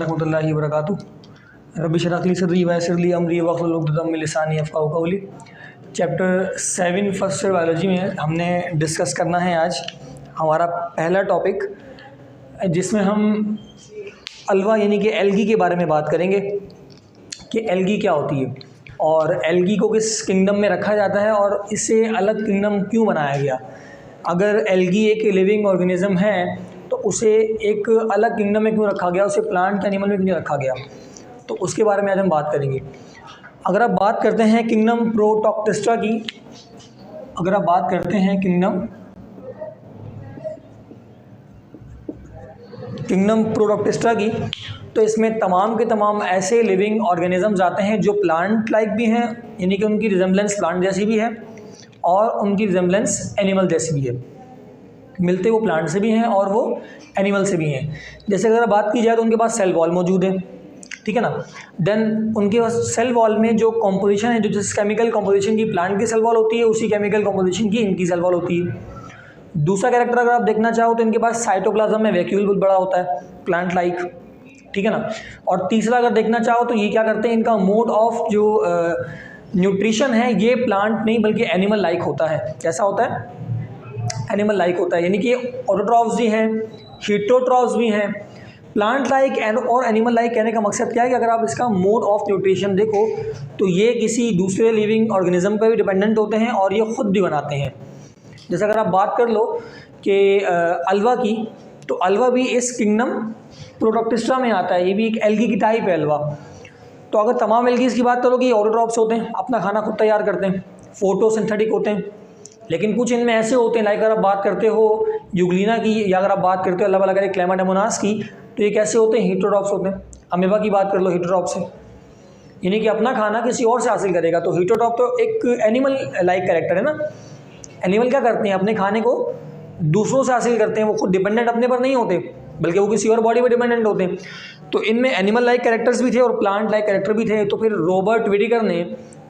वरहमतुल्लाहि वबरकातुहू। रब्बि इश्रह ली सदरी वयस्सिर ली अमरी वहलुल उक़दतम मिन लिसानी यफ़क़हू क़ौली। चैप्टर 7 फर्स्ट बायोलॉजी में हमने डिस्कस करना है आज हमारा पहला टॉपिक, जिसमें हम अल्वा यानी कि एल्गी के बारे में बात करेंगे कि एल्गी क्या होती है और एल्गी को किस किंगडम में रखा जाता है और इसे अलग किंगडम क्यों बनाया गया। अगर एल्गी एक लिविंग ऑर्गेनिज्म है तो उसे एक अलग किंगडम में क्यों रखा गया, उसे प्लांट एनिमल में क्यों रखा गया, तो उसके बारे में आज हम बात करेंगे। अगर आप बात करते हैं किंगडम प्रोटोक्टिस्टा की, अगर आप बात करते हैं किंगडम प्रोटोक्टिस्टा की, तो इसमें तमाम के तमाम ऐसे लिविंग ऑर्गेनिजम्स आते हैं जो प्लांट लाइक भी हैं, यानी कि उनकी रिजेम्बलेंस प्लांट जैसी भी है और उनकी रिजेम्बलेंस एनिमल जैसी भी है। मिलते वो प्लांट से भी हैं और वो एनिमल से भी हैं। जैसे अगर बात की जाए तो उनके पास सेल वॉल मौजूद है, ठीक है ना। देन उनके पास सेल वॉल में जो कॉम्पोजिशन है, जो जिस केमिकल कॉम्पोजिशन की प्लांट की सेल वॉल होती है उसी केमिकल कॉम्पोजिशन की इनकी सेल वॉल होती है। दूसरा कैरेक्टर अगर आप देखना चाहो तो इनके पास साइटोप्लाज्म में वैक्यूल बहुत बड़ा होता है, प्लांट लाइक, ठीक है ना। और तीसरा अगर देखना चाहो तो ये क्या करते हैं, इनका मोड ऑफ जो न्यूट्रिशन है ये प्लांट नहीं बल्कि एनिमल लाइक होता है। कैसा होता है? एनिमल लाइक होता है, यानी कि ऑटोट्रॉफ्स भी हैं, हीटरोट्रॉफ्स भी हैं। प्लांट लाइक और एनिमल लाइक कहने का मकसद क्या है कि अगर आप इसका मोड ऑफ न्यूट्रिशन देखो तो ये किसी दूसरे लिविंग ऑर्गेनिज्म पर भी डिपेंडेंट होते हैं और ये खुद भी बनाते हैं। जैसे अगर आप बात कर लो कि अल्वा की, तो अल्वा भी इस किंगडम प्रोटोक्टिस्टा में आता है, ये भी एक एल्गी की टाइप है अल्वा। तो अगर तमाम एल्गीज की बात करो कि ऑटोट्रॉफ्स होते हैं, अपना खाना खुद तैयार करते हैं, फोटोसिंथेटिक होते हैं। लेकिन कुछ इनमें ऐसे होते हैं, लाइक अगर आप बात करते हो यूग्लिना की या अगर आप बात करते हो अल्लाह वाला करे क्लैमाडेमोनास की, तो ये कैसे होते हैं? हीटरोट्रॉफ्स होते हैं। अमीबा की बात कर लो हीटरोट्रॉफ्स से, यानी कि अपना खाना किसी और से हासिल करेगा। तो हीटरोट्रॉफ तो एक एनिमल लाइक कैरेक्टर है ना। एनिमल क्या करते हैं? अपने खाने को दूसरों से हासिल करते हैं, वो खुद डिपेंडेंट अपने पर नहीं होते बल्कि वो किसी और बॉडी पर डिपेंडेंट होते हैं। तो इनमें एनिमल लाइक कैरेक्टर्स भी थे और प्लांट लाइक कैरेक्टर भी थे। तो फिर रॉबर्ट विटिकर ने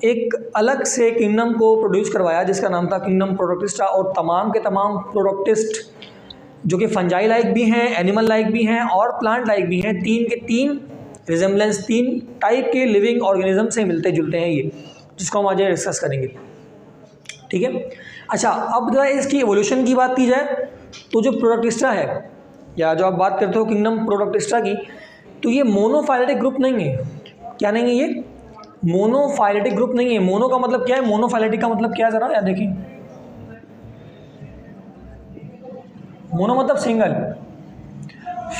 एक अलग से किंगडम को प्रोड्यूस करवाया जिसका नाम था किंगडम प्रोटोक्टिस्टा। और तमाम के तमाम प्रोटोक्टिस्ट जो कि फंजाई लाइक भी हैं, एनिमल लाइक भी हैं और प्लांट लाइक भी हैं, तीन के तीन रिजेम्बलेंस, तीन टाइप के लिविंग ऑर्गेनिज्म से मिलते जुलते हैं ये, जिसको हम आज डिस्कस करेंगे, ठीक है। अच्छा, अब जरा इसकी एवोल्यूशन की बात की जाए तो जो प्रोटोक्टिस्टा है या जो आप बात करते हो किंगडम प्रोटोक्टिस्टा की, तो ये मोनोफाइलेटिक ग्रुप नहीं है। क्या नहीं है? ये मोनोफाइलेटिक ग्रुप नहीं है। मोनो का मतलब क्या है? मोनोफाइलेटिक का मतलब क्या है, जरा याद देखिए। मोनो मतलब सिंगल,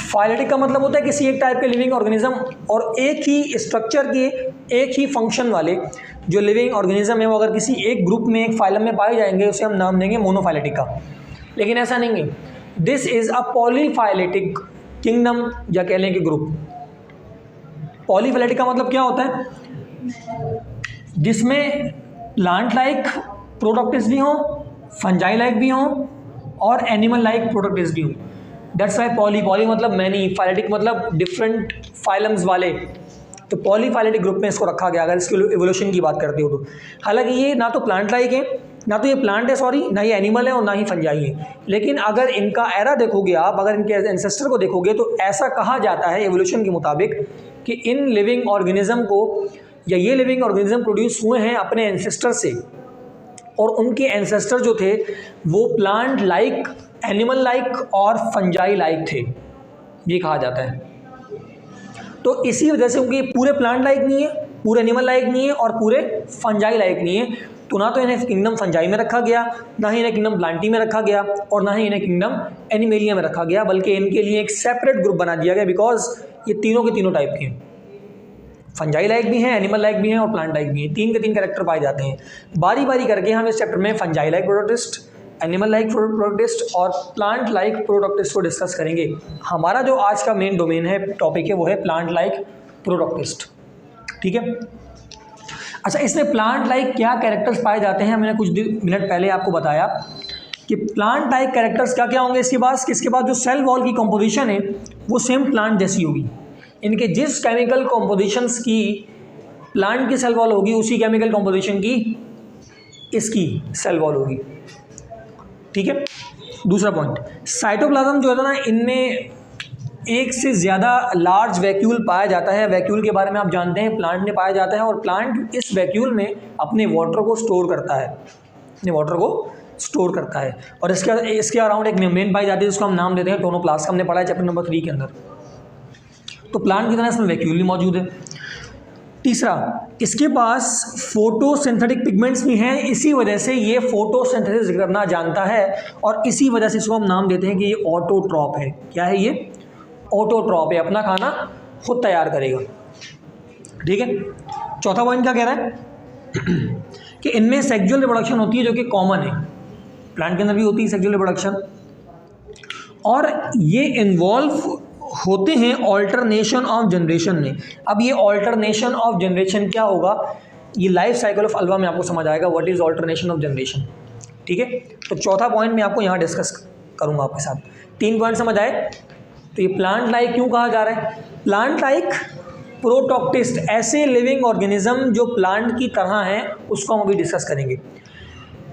फाइलेटिक का मतलब होता है किसी एक टाइप के लिविंग ऑर्गेनिज्म और एक ही स्ट्रक्चर के, एक ही फंक्शन वाले जो लिविंग ऑर्गेनिज्म है वो अगर किसी एक ग्रुप में, एक फाइलम में पाए जाएंगे उसे हम नाम देंगे मोनोफाइलेटिक का। लेकिन ऐसा नहीं है, this is a polyphyletic kingdom या कह लें कि ग्रुप। पॉलीफाइलेटिक का मतलब क्या होता है? जिसमें प्लांट लाइक प्रोटोक्टिस्ट भी हों, फंजाई लाइक भी हों और एनिमल लाइक प्रोटोक्टिस्ट भी हों। दैट्स वाई पॉली मतलब मैनी, फाइलेटिक मतलब डिफरेंट फाइलम्स वाले। तो पॉलीफाइलेटिक ग्रुप में इसको रखा गया अगर इसकी एवोल्यूशन की बात करते हो तो। हालांकि ये ना तो प्लांट लाइक है, ना तो ये प्लांट है, सॉरी, ना ये एनिमल है और ना ही फंजाई है। लेकिन अगर इनका एरा देखोगे आप, अगर इनके एंसेस्टर को देखोगे तो ऐसा कहा जाता है एवोल्यूशन के मुताबिक कि इन लिविंग ऑर्गेनिज्म को या ये लिविंग ऑर्गेनिज्म प्रोड्यूस हुए हैं अपने एंसेस्टर से और उनके एंसेस्टर जो थे वो प्लांट लाइक, एनिमल लाइक और फंजाई लाइक थे, ये कहा जाता है। तो इसी वजह से उनके पूरे प्लांट लाइक नहीं है, पूरे एनिमल लाइक नहीं है और पूरे फंजाई लाइक नहीं है। तो ना तो इन्हें किंगडम फंजाई में रखा गया, ना ही इन्हें किंगडम प्लांटी में रखा गया और ना ही इन्हें किंगडम एनिमेलिया में रखा गया, बल्कि इनके लिए एक सेपरेट ग्रुप बना दिया गया बिकॉज ये तीनों के तीनों टाइप के हैं। फंजाई लाइक भी हैं, एनिमल लाइक भी हैं और प्लांट लाइक भी हैं। तीन के तीन कैरेक्टर पाए जाते हैं। बारी बारी करके हम इस चैप्टर में फंजाई लाइक प्रोटोक्टिस्ट, एनिमल लाइक प्रोटोक्टिस्ट और प्लांट लाइक प्रोटोक्टिस्ट को डिस्कस करेंगे। हमारा जो आज का मेन डोमेन है, टॉपिक है, वो है प्लांट लाइक प्रोटोक्टिस्ट, ठीक है। अच्छा, इसमें प्लांट लाइक क्या कैरेक्टर्स पाए जाते हैं? मैंने कुछ मिनट पहले आपको बताया कि प्लांट लाइक कैरेक्टर्स क्या क्या होंगे इसके बाद जो सेल वॉल की कंपोजिशन है वो सेम प्लांट जैसी होगी। इनके जिस केमिकल कॉम्पोजिशंस की प्लांट की सेल वॉल होगी उसी केमिकल कॉम्पोजिशन की इसकी सेल वॉल होगी, ठीक है। दूसरा पॉइंट, साइटोप्लाज्म जो है ना, इनमें एक से ज़्यादा लार्ज वैक्यूल पाया जाता है। वैक्यूल के बारे में आप जानते हैं, प्लांट में पाया जाता है और प्लांट इस वैक्यूल में अपने वाटर को स्टोर करता है, अपने वाटर को स्टोर करता है। और इसके अराउंड एक मेम्ब्रेन पाई जाती है जिसको हम नाम देते हैं टोनोप्लास्ट, हमने पढ़ा है चैप्टर नंबर 3 के अंदर। तो प्लांट की तरह इसमें वैक्यूल भी मौजूद है। तीसरा, इसके पास फोटोसिंथेटिक पिगमेंट्स भी हैं, इसी वजह से ये फोटोसिंथेसिस करना जानता है और इसी वजह से इसको हम नाम देते हैं कि ये ऑटोट्रॉप है। क्या है ये? ऑटोट्रॉप है, अपना खाना खुद तैयार करेगा। ठीक है। चौथा पॉइंट क्या कह रहा है कि इनमें सेक्सुअल रिप्रोडक्शन होती है जो कि कॉमन है, प्लांट के अंदर भी होती है सेक्सुअल रिप्रोडक्शन, और ये इन्वॉल्व होते हैं ऑल्टरनेशन ऑफ जनरेशन में। अब ये ऑल्टरनेशन ऑफ जनरेशन क्या होगा, ये लाइफ साइकिल ऑफ अल्वा में आपको समझ आएगा what is alternation of generation. ठीक है। तो चौथा पॉइंट मैं आपको यहाँ डिस्कस करूँगा आपके साथ। 3 पॉइंट समझ आए। तो ये प्लांट लाइक क्यों कहा जा रहा है? प्लांट लाइक प्रोटोक्टिस्ट, ऐसे लिविंग ऑर्गेनिज्म जो प्लांट की तरह हैं, उसको हम अभी डिस्कस करेंगे।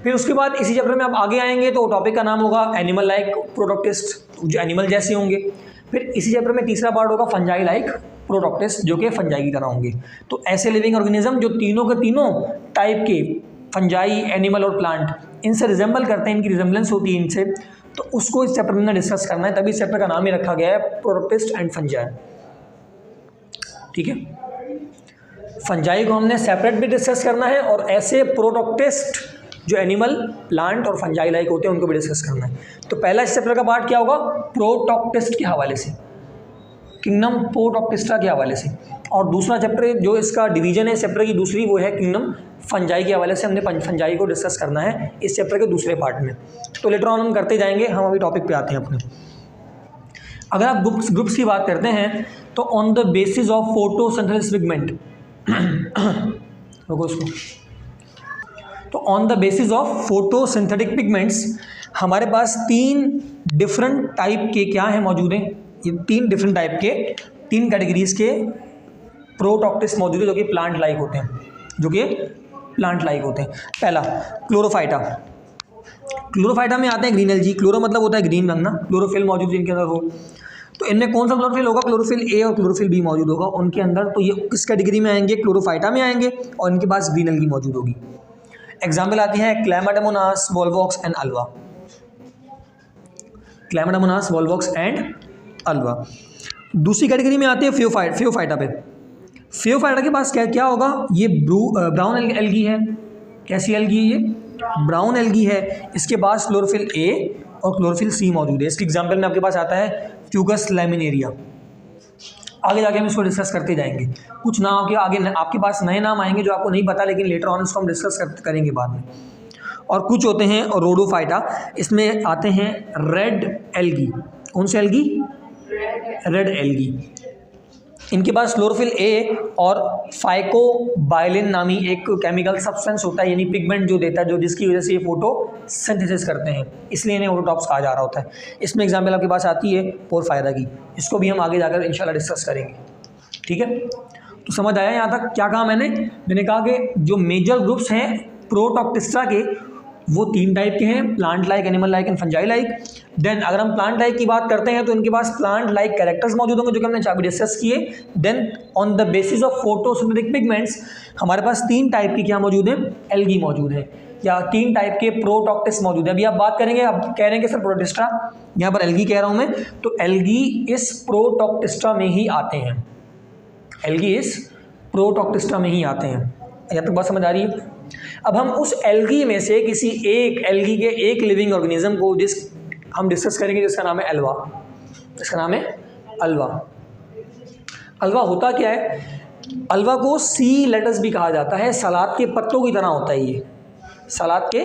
फिर उसके बाद इसी चैप्टर में आप आगे आएंगे तो टॉपिक का नाम होगा एनिमल लाइक प्रोटोक्टिस्ट, जो एनिमल जैसे होंगे। फिर इसी चैप्टर में तीसरा पार्ट होगा फंजाई लाइक प्रोटोक्टिस्ट, जो कि फंजाई की तरह होंगे। तो ऐसे लिविंग ऑर्गेनिज्म जो तीनों के तीनों टाइप के, फंजाई, एनिमल और प्लांट, इनसे रिजेंबल करते हैं, इनकी रिजेंबलेंस होती है इनसे, तो उसको इस चैप्टर में डिस्कस करना है। तभी इस चैप्टर का नाम ही रखा गया है प्रोटोक्टिस्ट एंड फंजाई। ठीक है। फंजाई को हमने सेपरेट भी डिस्कस करना है और ऐसे प्रोटोक्टिस्ट जो एनिमल, प्लांट और फंजाई लाइक होते हैं उनको भी डिस्कस करना है। तो पहला इस चैप्टर का पार्ट क्या होगा? प्रोटोक्टिस्ट के हवाले से, किंगडम प्रोटोक्टिस्टा के हवाले से। और दूसरा चैप्टर जो इसका डिवीजन है इस चैप्टर की दूसरी, वो है किंगडम फंजाई के हवाले से। हमने फंजाई को डिस्कस करना है इस चैप्टर के दूसरे पार्ट में। तो लेटर ऑन हम करते जाएंगे, हम अभी टॉपिक पे आते हैं अपने। अगर आप ग्रुप्स की बात करते हैं तो on the basis of photosynthesis pigment, रुको उसको, तो on the basis of photosynthetic pigments हमारे पास 3 डिफरेंट टाइप के क्या हैं मौजूद हैं, ये 3 डिफरेंट टाइप के, 3 कैटेगरीज के प्रोटोक्टिस्ट मौजूद है जो कि प्लांट लाइक होते हैं, जो कि प्लांट लाइक होते हैं। पहला क्लोरोफाइटा। क्लोरोफाइटा में आते हैं ग्रीन एल्गी। क्लोरो मतलब होता है ग्रीन रंग ना, क्लोरोफिल मौजूद जिनके अंदर हो। तो इनमें कौन सा क्लोरोफिल होगा? क्लोरोफिल ए और क्लोरोफिल बी मौजूद होगा उनके अंदर। तो ये किस कैटेगरी में आएंगे? क्लोरोफाइटा में आएंगे और इनके पास ग्रीन एल्गी मौजूद होगी। एग्जाम्पल आती है Chlamydomonas, Volvox and Ulva. Chlamydomonas, Volvox and Ulva. दूसरी कैटेगरी में आते हैं फियोफाइटा पे। फियोफाइटा के पास क्या होगा? ये ब्राउन एल्गी है। कैसी एल्गी है ये? ब्राउन एल्गी है। इसके पास क्लोरोफिल ए और क्लोरोफिल सी मौजूद है। इसके एग्जाम्पल में आपके पास आता है फ्यूगस लैमिनेरिया। आगे जाके हम इसको डिस्कस करते जाएंगे। कुछ नाम के आगे आपके पास नए नाम आएंगे जो आपको नहीं पता, लेकिन लेटर ऑन इसको हम डिस्कस करेंगे बाद में। और कुछ होते हैं रोडोफाइटा, इसमें आते हैं रेड एल्गी। कौन सी एल्गी? Red algae. इनके पास क्लोरोफिल ए और फाइकोबाइलिन नामी एक केमिकल सब्सटेंस होता है, यानी पिगमेंट जो देता है, जो जिसकी वजह से ये फोटोसिंथेसिस करते हैं, इसलिए इन्हें ऑटोटॉप्स कहा जा रहा होता है। इसमें एग्जाम्पल आपके पास आती है पोरफायरा की, इसको भी हम आगे जाकर इंशाल्लाह डिस्कस करेंगे। ठीक है। तो समझ आया यहाँ तक? क्या कहा मैंने कहा कि जो मेजर ग्रुप्स हैं प्रोटोक्टिस्टा के वो 3 टाइप के हैं, plant like, animal like and fungi like. Then अगर हम प्लांट लाइक की बात करते हैं तो इनके पास प्लांट लाइक कैरेक्टर्स मौजूद होंगे जो कि हमने अभी डिस्कस किए। Then on the basis of photosynthetic pigments हमारे पास 3 टाइप की क्या मौजूद है? एल्गी मौजूद है, या 3 टाइप के प्रोटोक्टिस्ट मौजूद है। अभी आप बात करेंगे, आप कह रहे हैं कि सर प्रोटिस्टा, यहाँ पर एल्गी कह रहा हूँ मैं, तो एल्गी इस प्रोटोक्टिस्टा में ही आते हैं। एल्गी इस प्रोटोक्टिस्टा में ही आते हैं। यहाँ तक बात समझ आ रही है? अब हम उस एल्गी में से किसी एक एल्गी के एक लिविंग ऑर्गेनिज्म को हम डिस्कस करेंगे जिसका नाम है अल्वा। इसका नाम है अल्वा। अल्वा होता क्या है? अल्वा को सी लेटस भी कहा जाता है। सलाद के पत्तों की तरह होता है, ये सलाद के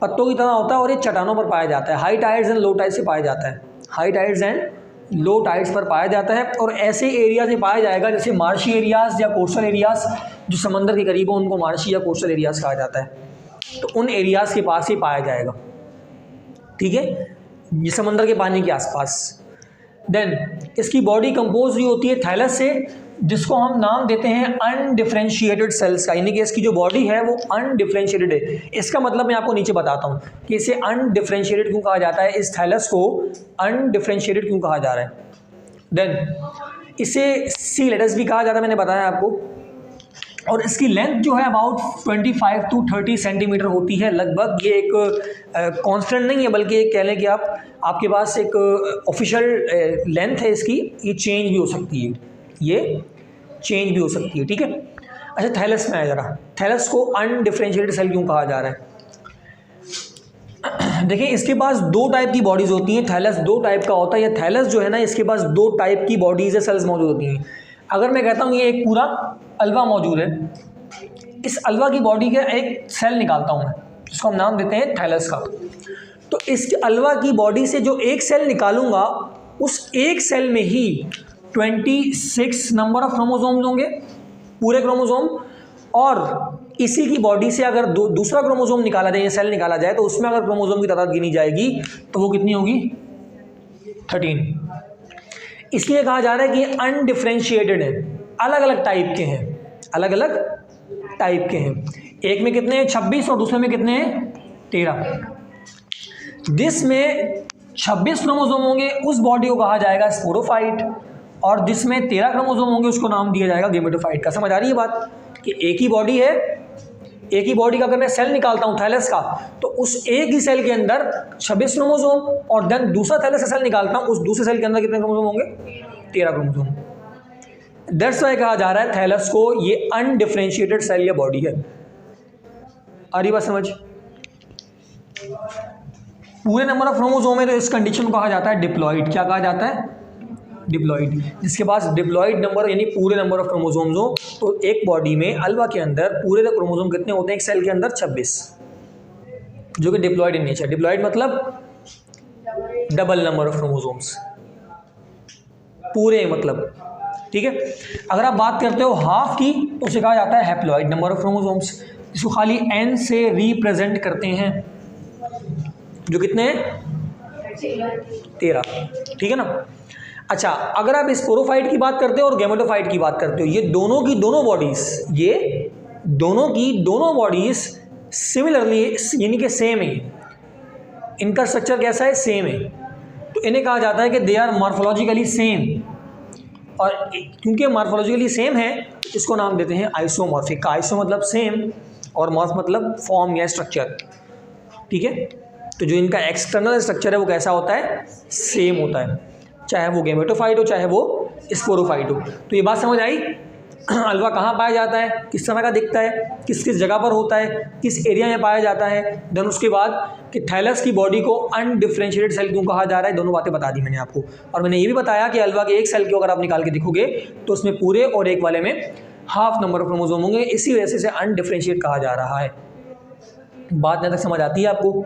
पत्तों की तरह होता है और ये चट्टानों पर पाया जाता है। High tides and low tides से पाया जाता है। High tides and low tides पर पाया जाता है और ऐसे एरिया से पाया जाएगा जैसे मार्शी एरियाज़ या कोस्टल एरियाज़, जो समंदर के करीब हो उनको मार्शी या कोस्टल एरियाज़ कहा जाता है। तो उन एरियाज़ के पास ही पाया जाएगा। ठीक है, ये समंदर के पानी के आसपास। देन इसकी बॉडी कंपोज हुई होती है थैलस से, जिसको हम नाम देते हैं अनडिफरेंशिएटेड सेल्स का, यानी कि इसकी जो बॉडी है वो अनडिफरेंशिएटेड है। इसका मतलब मैं आपको नीचे बताता हूँ कि इसे अनडिफरेंशिएटेड क्यों कहा जाता है, इस थैलस को अनडिफरेंशिएटेड क्यों कहा जा रहा है। देन इसे सी लेटस भी कहा जाता है, मैंने बताया आपको, और इसकी लेंथ जो है अबाउट 25 to 30 सेंटीमीटर होती है लगभग। ये एक कांस्टेंट नहीं है, बल्कि एक कह लें कि आपके पास एक ऑफिशियल लेंथ है इसकी, ये चेंज भी हो सकती है, ये चेंज भी हो सकती है, ठीक है। अच्छा, थैलस में आया जरा, थैलस को अनडिफरेंशिएटेड सेल क्यों कहा जा रहा है? देखिए, इसके पास दो टाइप की बॉडीज़ होती हैं, थैलस दो टाइप का होता है। ये थैलस जो है ना, इसके पास दो टाइप की बॉडीज़ है, सेल्स मौजूद होती हैं। अगर मैं कहता हूँ ये एक पूरा अल्वा मौजूद है, इस अल्वा की बॉडी का एक सेल निकालता हूँ मैं, जिसको हम नाम देते हैं थैलस का। तो इस अल्वा की बॉडी से जो एक सेल निकालूंगा, उस एक सेल में ही 26 नंबर ऑफ क्रोमोसोम्स होंगे, पूरे क्रोमोसोम, और इसी की बॉडी से अगर दूसरा क्रोमोसोम निकाला जाए, सेल निकाला जाए, तो उसमें अगर क्रोमोसोम की तादाद गिनी जाएगी तो वो कितनी होगी? 13। इसलिए कहा जा रहा है कि अनडिफरेंशिएटेड है, अलग अलग टाइप के हैं, अलग अलग टाइप के हैं। एक में कितने हैं? 26, और दूसरे में कितने हैं? 13। जिसमें 26 क्रोमोसोम होंगे उस बॉडी को कहा जाएगा स्पोरोफाइट, और जिसमें 13 क्रोमोसोम होंगे उसको नाम दिया जाएगा गेमेटोफाइट का। समझ आ रही है बात कि एक ही बॉडी है, एक ही बॉडी का अगर मैं सेल निकालता हूँ थैलस का, तो उस एक ही सेल के अंदर 26 क्रोमोसोम, और देन दूसरा थैलस का सेल निकालता हूँ, उस दूसरे सेल के अंदर कितने क्रोमोसोम होंगे? 13 क्रोमोसोम। दैट्स व्हाई कहा जा रहा है थैलस को ये अनडिफरेंशिएटेड सेल या बॉडी है। आ रही बात समझ? पूरे नंबर ऑफ क्रोमोसोम है तो इस कंडीशन को कहा जाता है डिप्लॉइड। क्या कहा जाता है? डिप्लॉइड। जिसके पास डिप्लॉइड नंबर यानी पूरे नंबर ऑफ क्रोमोसोम्स हो, तो एक बॉडी में अल्वा के अंदर पूरे क्रोमोसोम कितने होते हैं? एक सेल के अंदर 26, जो कि डिप्लॉइड इन नेचर। डिप्लॉइड मतलब डबल नंबर ऑफ क्रोमोसोम्स, पूरे मतलब, ठीक है। अगर आप बात करते हो हाफ की, तो उसे कहा जाता है हैप्लॉइड नंबर ऑफ क्रोमोसोम्स, जिसको खाली n से रिप्रेजेंट करते हैं, जो कितने हैं? 13, ठीक है ना। अच्छा, अगर आप स्पोरोफाइट की बात करते हो और गेमेटोफाइट की बात करते हो, ये दोनों की दोनों बॉडीज, ये दोनों की दोनों बॉडीज सिमिलरली यानी कि सेम है, इनका स्ट्रक्चर कैसा है? सेम है। तो इन्हें कहा जाता है कि दे आर मॉर्फोलॉजिकली सेम, और क्योंकि मॉर्फोलॉजिकली सेम है इसको नाम देते हैं आइसोमॉर्फिक का। आइसो मतलब सेम और मॉर्फ मतलब फॉर्म या स्ट्रक्चर, ठीक है। तो जो इनका एक्सटर्नल स्ट्रक्चर है वो कैसा होता है? सेम होता है, चाहे वो गेमेटोफाइट हो चाहे वो स्पोरोफाइट हो। तो ये बात समझ आई? अल्वा कहाँ पाया जाता है, किस तरह का दिखता है, किस किस जगह पर होता है, किस एरिया में पाया जाता है। देन उसके बाद कि थैलस की बॉडी को अनडिफरेंशिएटेड सेल क्यों कहा जा रहा है, दोनों बातें बता दी मैंने आपको। और मैंने ये भी बताया कि अल्वा के एक सेल को अगर आप निकाल के देखोगे तो उसमें पूरे और एक वाले में हाफ नंबर ऑफ क्रोमोसोम होंगे, इसी वजह से अनडिफरेंशिएट कहा जा रहा है। बात यहाँ तक समझ आती है आपको?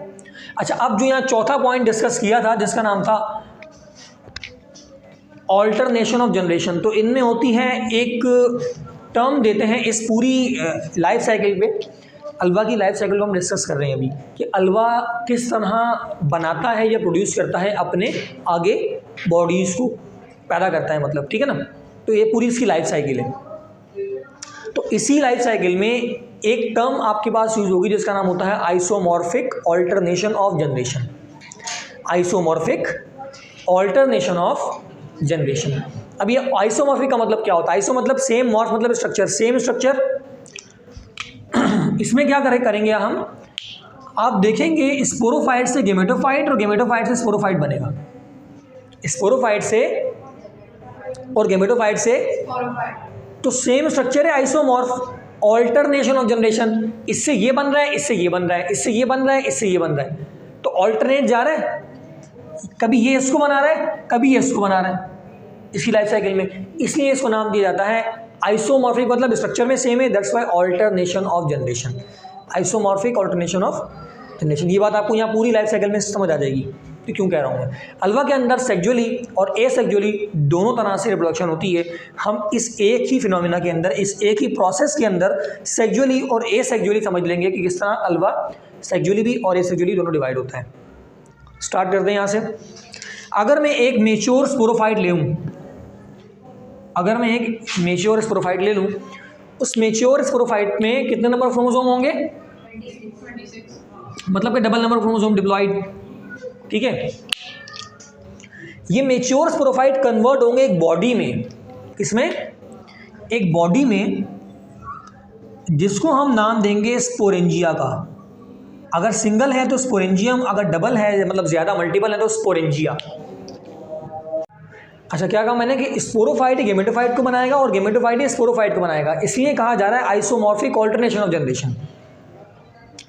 अच्छा, अब जो यहाँ चौथा पॉइंट डिस्कस किया था जिसका नाम था ऑल्टरनेशन ऑफ जनरेशन, तो इनमें होती है एक टर्म देते हैं इस पूरी लाइफ साइकिल पे। अल्वा की लाइफ साइकिल को हम डिस्कस कर रहे हैं अभी कि अल्वा किस तरह बनाता है या प्रोड्यूस करता है अपने आगे बॉडीज़ को पैदा करता है, मतलब, ठीक है ना। तो ये पूरी इसकी लाइफ साइकिल है। तो इसी लाइफ साइकिल में एक टर्म आपके पास यूज होगी जिसका नाम होता है isomorphic alternation of generation. Isomorphic alternation of generation. अब ये आइसोमॉर्फिक का मतलब क्या होता है? आइसो मतलब सेम, मॉर्फ मतलब स्ट्रक्चर, सेम स्ट्रक्चर। इसमें क्या करेंगे हम, आप देखेंगे स्पोरोफाइट से गेमेटोफाइट और गेमेटोफाइट से स्पोरोफाइट बनेगा, स्पोरोफाइट से और गेमेटोफाइट से, तो सेम स्ट्रक्चर है, आइसोमॉर्फ। ऑल्टरनेशन ऑफ जनरेशन, इससे ये बन रहा है, इससे ये बन रहा है, इससे ये बन रहा है, इससे ये बन रहा है, तो ऑल्टरनेट जा रहा है, कभी ये इसको बना रहा है, कभी ये इसको बना रहा है इसकी लाइफ साइकिल में। इसलिए इसको नाम दिया जाता है आइसोमॉर्फिक, मतलब स्ट्रक्चर में सेम है, that's why alternation of generation, isomorphic alternation of generation. ये बात आपको यहाँ पूरी लाइफ साइकिल में समझ आ जाएगी तो क्यों कह रहा हूँ मैं। अल्वा के अंदर सेक्सुअली और एसेक्सुअली दोनों तरह से रिप्रोडक्शन होती है। हम इस एक ही फिनोमिना के अंदर, इस एक ही प्रोसेस के अंदर सेक्सुअली और एसेक्सुअली समझ लेंगे कि किस तरह अल्वा सेक्सुअली भी और एसेक्सुअली दोनों डिवाइड होता है। स्टार्ट करते हैं यहाँ से। अगर मैं एक मेच्योर स्पोरोफाइट ले लूँ, अगर मैं एक मेच्योर स्पोरोफाइट ले लूँ, उस मेच्योर स्पोरोफाइट में कितने नंबर क्रोमोसोम होंगे? 26। मतलब कि डबल नंबर क्रोमोसोम डिप्लॉइड, ठीक है। ये मेच्योर स्पोरोफाइट कन्वर्ट होंगे एक बॉडी में, किसमें, एक बॉडी में, जिसको हम नाम देंगे स्पोरेंजिया का। अगर सिंगल है तो स्पोरेंजियम, अगर डबल है मतलब ज़्यादा मल्टीपल है तो स्पोरेंजिया। अच्छा, क्या कहा मैंने कि स्पोरोफाइट गेमेटोफाइट को बनाएगा और गेमेटोफाइट स्पोरोफाइट को बनाएगा, इसलिए कहा जा रहा है आइसोमॉर्फिक ऑल्टरनेशन ऑफ जनरेशन।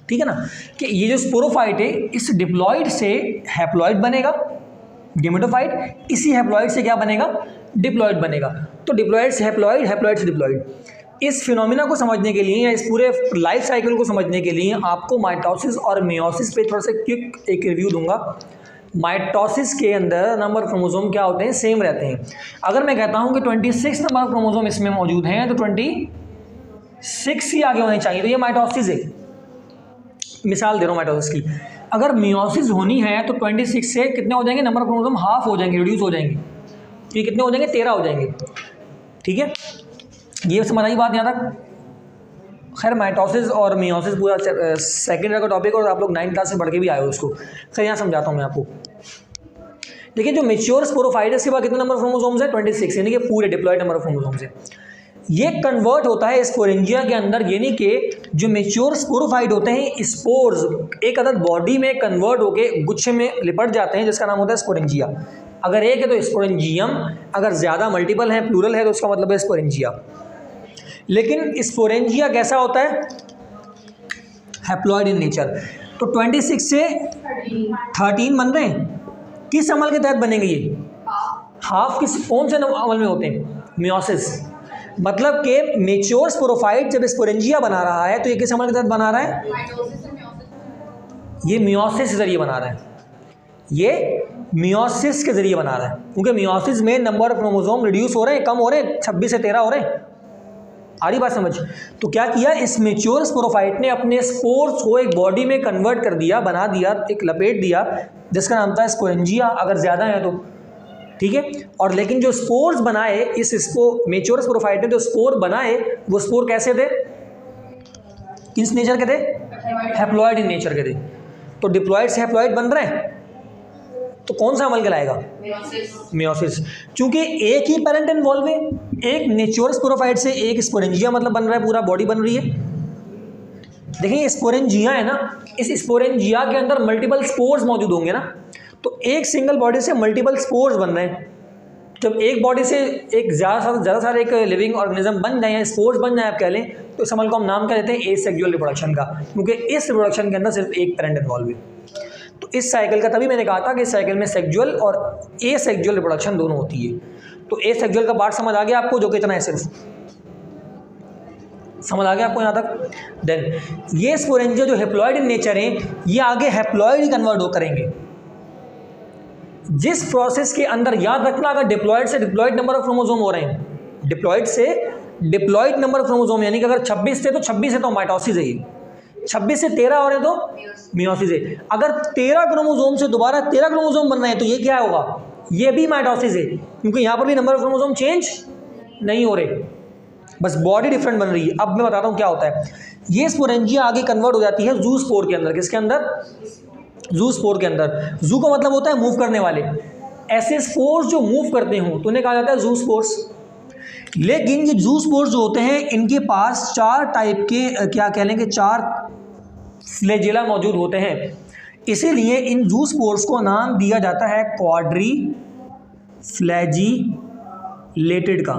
ठीक है ना, कि ये जो स्पोरोफाइट है इस डिप्लॉइड से हैप्लॉइड बनेगा गेमेटोफाइट, इसी हैप्लॉइड से क्या बनेगा, डिप्लॉइड बनेगा। तो डिप्लॉइड से हैप्लॉइड, हैप्लॉइड से डिप्लॉइड। इस फिनोमिना को समझने के लिए या इस पूरे लाइफ साइकिल को समझने के लिए आपको माइटोसिस और मियोसिस पे थोड़ा सा क्विक एक रिव्यू दूंगा। माइटोसिस के अंदर नंबर ऑफ क्रोमोसोम क्या होते हैं, सेम रहते हैं। अगर मैं कहता हूं कि 26 नंबर ऑफ क्रोमोसोम इसमें मौजूद हैं तो 26 ही आगे होने चाहिए, तो ये माइटोसिस है। मिसाल दे रहा हूँ माइटोसिस की। अगर मियोसिस होनी है तो 26 से कितने हो जाएंगे, नंबर ऑफ क्रोमोसोम हाफ हो जाएंगे, रिड्यूस हो जाएंगे। ये कितने हो जाएंगे, 13 हो जाएंगे। ठीक है, ये समझ आई बात यहाँ तक। खैर माइटोसिस और मियोसिस पूरा सेकेंड ईयर का टॉपिक और आप लोग 9th क्लास से पढ़ के भी आए हो उसको। खैर यहाँ समझाता हूँ मैं आपको। देखिए जो मेच्योर स्पोरोफाइटस के बाद कितने नंबर ऑफ क्रोमोसोम्स है, 26, यानी कि पूरे डिप्लॉयड नंबर ऑफ क्रोमोसोम्स है। ये कन्वर्ट होता है स्पोरेंजिया के अंदर, यानी कि जो मेच्योर स्पोरोफाइट होते हैं स्पोर्स एक अदद बॉडी में कन्वर्ट होकर गुच्छे में लिपट जाते हैं, जिसका नाम होता है स्पोरेंजिया। अगर एक है तो स्पोरेंजियम, अगर ज़्यादा मल्टीपल है प्लूरल है तो उसका मतलब है स्पोरेंजिया। लेकिन स्पोरेंजिया कैसा होता है, हैप्लॉइड इन नेचर। तो 26 से 13 बन रहे हैं, किस अमल के तहत बनेंगे ये, हाफ। किस कौन से अमल में होते हैं, मियोसिस। मतलब कि मेच्योर स्पोरोफाइट जब स्पोरेंजिया बना रहा है तो ये किस अमल के तहत बना रहा है, ये मियोसिस के जरिए बना रहा है, ये मियोसिस के जरिए बना रहा है। क्योंकि मियोसिस में नंबर ऑफ क्रोमोसोम रिड्यूस हो रहे हैं, कम हो रहे हैं, 26 से 13 हो रहे हैं। आ रही बात समझ। तो क्या किया इस मेच्योर स्पोरोफाइट ने, अपने स्पोर्स को एक बॉडी में कन्वर्ट कर दिया, बना दिया, एक लपेट दिया, जिसका नाम था स्पोरेंजिया अगर ज़्यादा है तो। ठीक है, और लेकिन जो स्पोर्स बनाए इस मेच्योर स्पोरोफाइट ने जो स्पोर बनाए वो स्पोर कैसे थे, किस नेचर के थे, हैप्लॉइड इन नेचर के थे। तो डिप्लॉइड से हैप्लॉइड बन रहे हैं तो कौन सा अमल कहलाएगा, मियोसिस। क्योंकि एक ही पेरेंट इन्वॉल्व है, एक नेचुरल स्पोरोफाइट से एक स्पोरेंजिया मतलब बन रहा है, पूरा बॉडी बन रही है। देखिए स्पोरेंजिया है ना, इस स्पोरेंजिया के अंदर मल्टीपल स्पोर्स मौजूद होंगे ना, तो एक सिंगल बॉडी से मल्टीपल स्पोर्स बन रहे हैं। जब एक बॉडी से एक ज़्यादा सारे एक लिविंग ऑर्गेनिज्म बन जाए या स्पोर्स बन जाए आप कह लें, तो इस अमल को हम नाम क्या देते हैं, एसेक्सुअल रिप्रोडक्शन का। क्योंकि इस रिप्रोडक्शन के अंदर सिर्फ एक पेरेंट इन्वॉल्व है। तो इस साइकिल का तभी मैंने कहा था कि इस साइकिल में सेक्सुअल और एसेक्सुअल रिप्रोडक्शन दोनों होती है। तो एसेक्सुअल का पार्ट समझ आ गया आपको, जो कितना है सिर्फ समझ आ गया आपको यहाँ तक। देन ये स्पोरेंजिया जो हैप्लॉइड इन नेचर है, ये आगे हैप्लॉइड ही कन्वर्ट हो करेंगे। जिस प्रोसेस के अंदर याद रखना, अगर डिप्लॉइड से डिप्लॉइड नंबर ऑफ क्रोमोसोम हो रहे हैं, डिप्लॉइड से डिप्लॉइड नंबर ऑफ क्रोमोसोम, यानी कि अगर 26 थे तो 26 है तो माइटोसिस है, 26 से 13 हो रहे हैं तो मियोसिस है। अगर 13 क्रोमोसोम से दोबारा 13 क्रोमोसोम बन रहे हैं तो ये क्या होगा, ये भी माइटोसिस है। क्योंकि यहाँ पर भी नंबर ऑफ क्रोमोसोम चेंज नहीं हो रहे, बस बॉडी डिफरेंट बन रही है। अब मैं बताता हूँ क्या होता है। ये स्पोरेंजिया आगे कन्वर्ट हो जाती है जू स्पोर के अंदर। किसके अंदर, जू स्पोर के अंदर। जू का मतलब होता है मूव करने वाले, ऐसे स्पोर्स जो मूव करते हों तो उन्हें कहा जाता है जू स्पोर्स। लेकिन ये जू स्पोर्स जो होते हैं इनके पास 4 टाइप के क्या कह लेंगे, 4 फ्लैजेला मौजूद होते हैं। इसीलिए इन जू स्पोर्स को नाम दिया जाता है क्वाड्री फ्लैजिलेटेड का,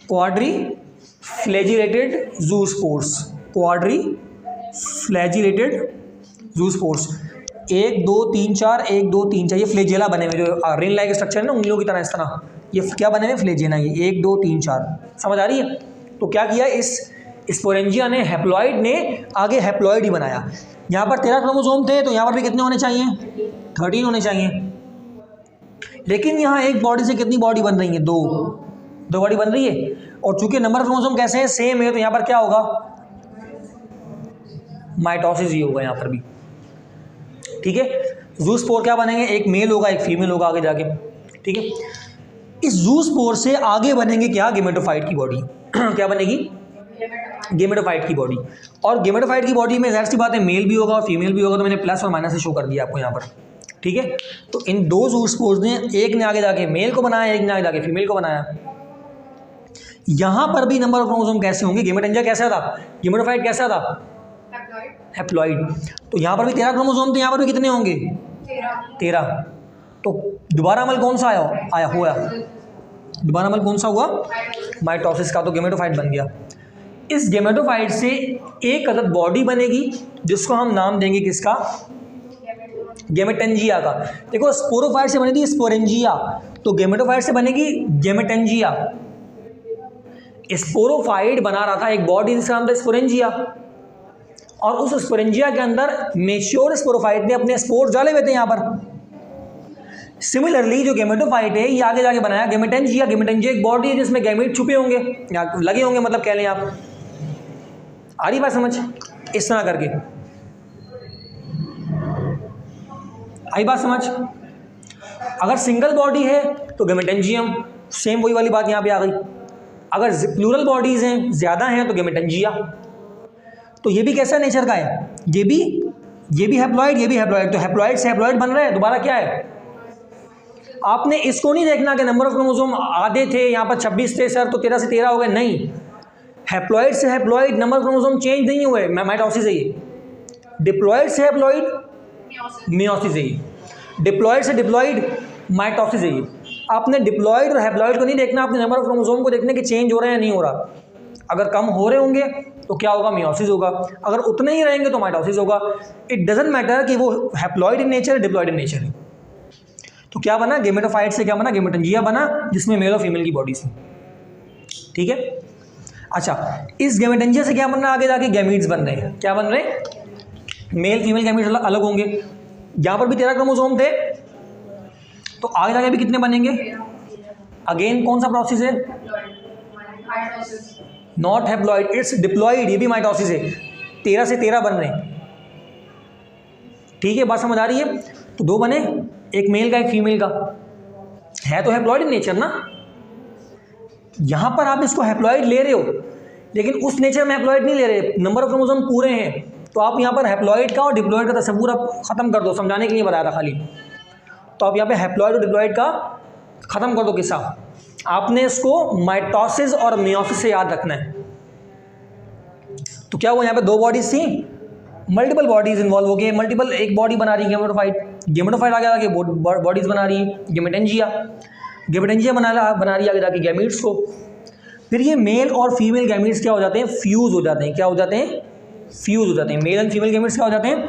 क्वाड्री फ्लैजिलेटेड जू स्पोर्स, क्वाड्री फ्लैजिलेटेड जू स्पोर्स। 1 2 3 4, 1 2 3 4, ये फ्लैजेला बने हुए, जो रिंग लाइक स्ट्रक्चर है ना उंगलियों की तरह, इस तरह ये क्या बने हुए, फ्लैजेला। ये 1 2 3 4 समझ आ रही है। तो क्या किया इस स्पोरेंजिया ने, हैप्लॉइड ने आगे हैप्लॉइड ही बनाया। यहाँ पर 13 क्रोमोसोम थे तो यहाँ पर भी कितने होने चाहिए, 13 होने चाहिए। लेकिन यहाँ एक बॉडी से कितनी बॉडी बन रही है, 2 बॉडी बन रही है। और चूंकि नंबर ऑफ क्रोमोसोम कैसे हैं, सेम है, तो यहाँ पर क्या होगा, माइटोसिस ही होगा यहाँ पर भी। ठीक है, जू स्पोर क्या बनेंगे, एक मेल होगा एक फीमेल होगा आगे जाके। ठीक है, इस जू स्पोर से आगे बनेंगे क्या, गेमेटोफाइट की बॉडी। क्या बनेगी, गेमेटोफाइट की बॉडी। और गेमेटोफाइट की बॉडी में जाहिर सी बात है मेल भी होगा और फीमेल भी होगा, तो मैंने प्लस और माइनस से शो कर दिया आपको यहाँ पर। ठीक है। तो इन दो जूस्पोर्स ने, एक ने आगे जाके मेल को बनाया, एक ने आगे जाके फीमेल को बनाया। यहाँ पर भी नंबर ऑफ क्रोमोसोम कैसे होंगे? गेमेटोफाइट कैसा था? गेमेटोफाइट कैसा था? हैप्लॉइड। तो यहाँ पर भी 13 क्रोमोसोम थे, यहाँ पर भी कितने होंगे? 13। तो दोबारा अमल कौन सा हुआ? दोबारा अमल कौन सा हुआ? माइटोसिस का। तो गेमेटोफाइट बन गया। इस गेमेटोफाइट से एक अलग बॉडी बनेगी जिसको हम नाम देंगे किसका? गेमेटेंजिया का। देखो स्पोरोफाइट से बनी थी स्पोरेंजिया, तो गेमेटोफाइट से बनेगी गेमेटेंजिया। स्पोरोफाइट बना रहा था एक बॉडी जिसका नाम था स्पोरेंजिया, और उस स्पोरेंजिया के अंदर मेच्योर स्पोरोफाइट ने अपने स्पोर्स डाले हुए थे यहाँ पर। सिमिलरली जो गेमेटोफाइट है ये आगे जाके बनाया गेमेटेंजिया। गेमेटेंजिया एक बॉडी है जिसमें गैमीट छुपे होंगे या लगे होंगे, मतलब कह लें आप। आ रही बात समझ? इस तरह करके आई बात समझ? अगर सिंगल बॉडी है तो गेमेटेंजियम, सेम वही वाली बात यहाँ पे आ गई। अगर प्लूरल बॉडीज हैं, ज़्यादा हैं, तो गेमेटेंजिया। तो ये भी कैसा नेचर का है? ये भी हैप्लॉइड, ये भी हैप्लॉइड। तो हैप्लॉइड से हैप्लॉइड बन रहे हैं। दोबारा क्या है? आपने इसको नहीं देखना कि नंबर ऑफ क्रोमोसोम आधे थे, यहाँ पर 26 थे सर तो 13 से 13 हो गए। नहीं, हैप्लॉइड से haploid number of chromosome change नहीं हुए, माइटोसिस है ये। डिप्लॉइड से हैप्लॉइड मियोसिस है ये। डिप्लॉइड से डिप्लॉइड माइटोसिस है ये। आपने डिप्लॉइड और हैप्लॉइड को नहीं देखना, आपने नंबर ऑफ क्रोमोसोम को देखने कि चेंज हो रहे हैं या नहीं हो रहा। अगर कम हो रहे होंगे तो क्या होगा? मियोसिस होगा। अगर उतने ही रहेंगे तो माइटोसिस होगा। इट डजंट मैटर कि वो हैप्लॉइड इन नेचर है, डिप्लॉइड इन नेचर है। तो क्या बना? गेमेटोफाइट से क्या बना? गेमेटेंजिया बना, जिसमें मेल और फीमेल की बॉडी थी। ठीक है। अच्छा, इस गेमेटेंजिया से क्या बन रहा है? आगे जाके गैमीट्स बन रहे हैं। क्या बन रहे हैं? मेल फीमेल गैमीट्स अलग होंगे। यहाँ पर भी 13 क्रोमोसोम थे, तो आगे जाके भी कितने बनेंगे? अगेन कौन सा प्रोसेस है? Not haploid, it's diploid. ये भी माइटोसिस है। 13 से 13 बन रहे हैं। ठीक है, बात समझ आ रही है? तो दो बने, एक मेल का एक फीमेल का। है तो हैप्लॉइड इन नेचर ना। यहां पर आप इसको हैप्लॉइड ले रहे हो, लेकिन उस नेचर में हैप्लॉइड नहीं ले रहे। नंबर ऑफ क्रोमोसोम पूरे हैं, तो आप यहां पर हैप्लॉइड का और डिप्लॉइड का तस्वीर आप खत्म कर दो, समझाने के लिए बताया था खाली। तो आप यहाँ पे हैप्लॉइड और डिप्लॉइड का खत्म कर दो किस्सा। आपने इसको माइटोसिस और मियोसिस से याद रखना है। तो क्या हुआ? यहाँ पे दो बॉडीज थी, मल्टीपल बॉडीज इन्वॉल्व हो गई। मल्टीपल एक बॉडी बना रही है गेमेटोफाइट आगे आगे बॉडीज बना रही है गेमेटेंजिया बना रही है आगे जाके गैमीट्स को। फिर ये मेल और फीमेल गैमीट्स क्या हो जाते हैं? फ्यूज हो जाते हैं। क्या हो जाते हैं? फ्यूज हो जाते हैं। मेल एंड फीमेल गैमीट्स क्या हो जाते हैं?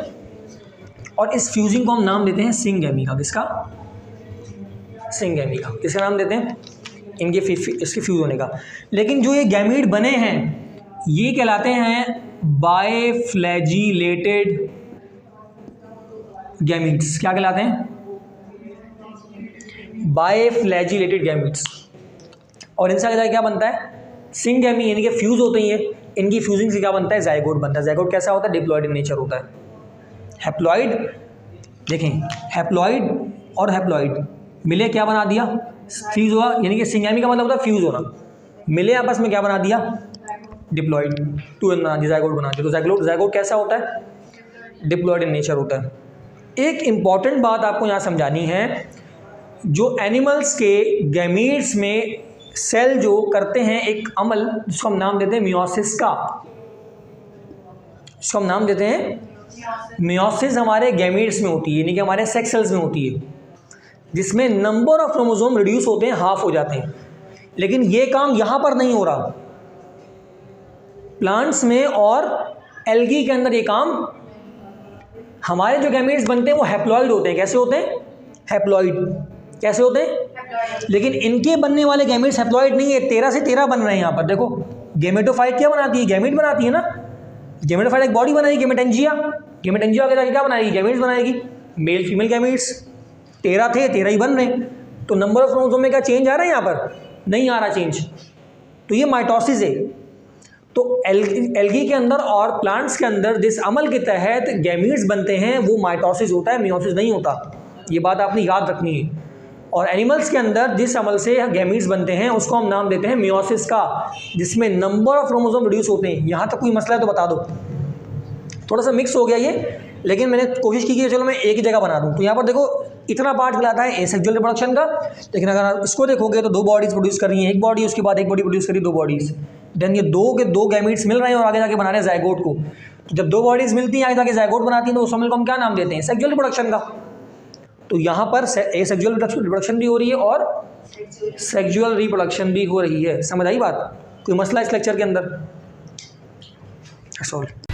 और इस फ्यूजिंग को हम नाम देते हैं सिंगैमी का। किसका? सिंगैमी का। किसका नाम देते हैं? इनके इसके फ्यूज होने का। लेकिन जो ये गैमीट बने हैं ये कहलाते हैं बायफ्लैजिलेटेड गैमीट्स। क्या कहलाते हैं? बायफ्लैजिलेटेड गैमीट्स। और इनसे आगे क्या बनता है? सिंगैमी, यानी कि फ्यूज होते हैं ये। इनकी फ्यूजिंग से क्या बनता है? जाइगोट बनता है। जाइगोट कैसा होता है? डिप्लॉइड इन नेचर होता है। हैप्लॉइड, देखें, हैप्लॉइड और हैप्लॉइड मिले क्या बना दिया? फ्यूज हुआ, यानी कि सिंगैमी का मतलब होता है फ्यूज होना। मिले आपस में क्या बना दिया? डिप्लॉइड, 2n बना दिया, जाइगोट बना दिया। तो जाइगोट कैसा होता है? डिप्लॉइड इन नेचर होता है। एक इंपॉर्टेंट बात आपको यहाँ समझानी है, जो एनिमल्स के गैमीट्स में सेल जो करते हैं एक अमल जिसको हम नाम देते हैं मियोसिस का। जिसको हम नाम देते हैं मियोसिस, हमारे गैमीट्स में होती है, यानी कि हमारे सेक्स सेल्स में होती है, जिसमें नंबर ऑफ क्रोमोसोम रिड्यूस होते हैं, हाफ हो जाते हैं। लेकिन ये काम यहाँ पर नहीं हो रहा। प्लांट्स में और एल्गी के अंदर ये काम, हमारे जो गैमीट्स बनते हैं वो हैप्लॉइड होते हैं। कैसे होते हैं? हैप्लॉइड। कैसे होते हैं? लेकिन इनके बनने वाले गैमीट्स हैप्लॉइड नहीं है। 13 से 13 बन रहे हैं यहाँ पर। देखो, गेमेटोफाइट क्या बनाती है? गैमीट बनाती है ना। गेमेटोफाइट एक बॉडी बनाएगी गेमेटेंजिया आगे जाके क्या बनाएगी? गैमीट्स बनाएगी। मेल फीमेल गैमीट्स 13 थे, 13 ही बन रहे हैं। तो नंबर ऑफ क्रोमोसोम में क्या चेंज आ रहा है? यहाँ पर नहीं आ रहा चेंज। तो ये माइटोसिस है। तो एल्गी के अंदर और प्लांट्स के अंदर जिस अमल के तहत गैमीट्स बनते हैं वो माइटोसिस होता है, मियोसिस नहीं होता। ये बात आपने याद रखनी है। और एनिमल्स के अंदर जिस अमल से गैमीट्स बनते हैं उसको हम नाम देते हैं मियोसिस का, जिसमें नंबर ऑफ क्रोमोसोम रिड्यूस होते हैं। यहाँ तक कोई मसला है तो बता दो। थोड़ा सा मिक्स हो गया ये, लेकिन मैंने कोशिश की कि चलो मैं एक ही जगह बना दूँ। तो यहाँ पर देखो, इतना पार्ट कहलाता है एसेक्सुअल रिप्रोडक्शन का। लेकिन अगर आप इसको देखोगे तो 2 बॉडीज़ प्रोड्यूस कर रही हैं, एक बॉडी उसके बाद एक बॉडी प्रोड्यूस करी 2 बॉडीज़, देन ये 2 गैमीट्स मिल रहे हैं और आगे जाके बना रहे हैं जायगोट को। तो जब 2 बॉडीज़ मिलती हैं आगे जाके जायगोट बनाती हैं तो उस समय को हम क्या नाम देते हैं? सेक्सुअल रिप्रोडक्शन का। तो यहाँ पर एसेक्सुअल रिप्रोडक्शन भी हो रही है और सेक्सुअल रिप्रोडक्शन भी हो रही है। समझ आई बात? कोई मसला इस लेक्चर के अंदर? That's all.